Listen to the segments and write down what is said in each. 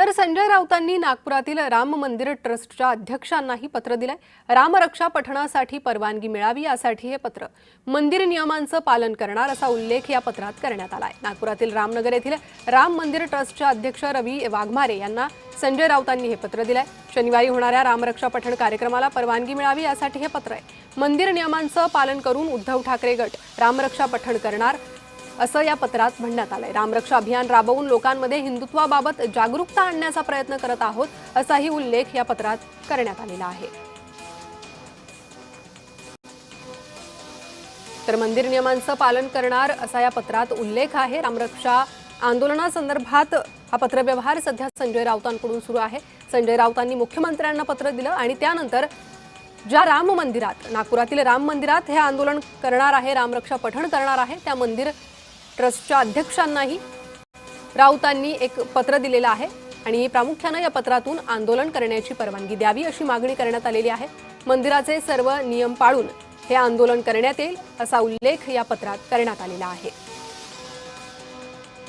तर संजय राऊतांनी नागपुरातील राम मंदिर ट्रस्टच्या अध्यक्षांनाही पत्र दिलंय। रामरक्षा पठणासाठी परवानगी मिळावी यासाठी हे पत्र मंदिर नियमांचं पालन करणार असा उल्लेख या पत्रात करण्यात आलाय। नागपुरातील रामनगर येथील राम मंदिर ट्रस्टचे अध्यक्ष रवी वाघमारे यांना संजय राऊतांनी हे पत्र दिलंय। शनिवारी होणाऱ्या रामरक्षा पठण कार्यक्रमाला परवानगी मिळावी यासाठी हे पत्र आहे। मंदिर नियमांचं पालन करून उद्धव ठाकरे गट रामरक्षा पठण करणार असं या पत्रात म्हणण्यात आलंय। रामरक्षा अभियान राबवून लोकांमध्ये हिंदुत्वाबाबत जागरूकता आणण्याचा प्रयत्न करत आहोत असाही उल्लेख या पत्रात करण्यात आलेला आहे। तर मंदिर नियमांचं पालन करणार असा या पत्रात उल्लेख आहे। रामरक्षा आंदोलनासंदर्भात हा पत्रव्यवहार सध्या संजय राऊतांकडून सुरू आहे। संजय राऊतांनी मुख्यमंत्र्यांना पत्र दिलं आणि त्यानंतर ज्या राम मंदिरात नागपुरातील राम मंदिरात हे आंदोलन करणार आहे, रामरक्षा पठण करणार आहे, त्या मंदिर ट्रस्टच्या अध्यक्षांनाही राऊतांनी एक पत्र दिलेलं आहे आणि प्रामुख्याने या पत्रातून आंदोलन करण्याची परवानगी द्यावी अशी मागणी करण्यात आलेली आहे। मंदिराचे सर्व नियम पाळून हे आंदोलन करण्यात येईल असा उल्लेख या पत्रात करण्यात आलेला आहे।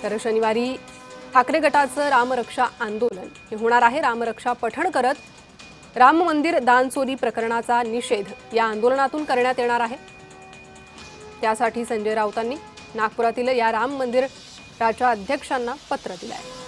तर शनिवारी ठाकरे गटाचं रामरक्षा आंदोलन हे होणार आहे। रामरक्षा पठण करत राम मंदिर दान चोरी प्रकरणाचा निषेध या आंदोलनातून करण्यात येणार आहे। त्यासाठी संजय राऊतांनी नागपुरातील या राम मंदिराच्या अध्यक्षांना पत्र दिलं आहे।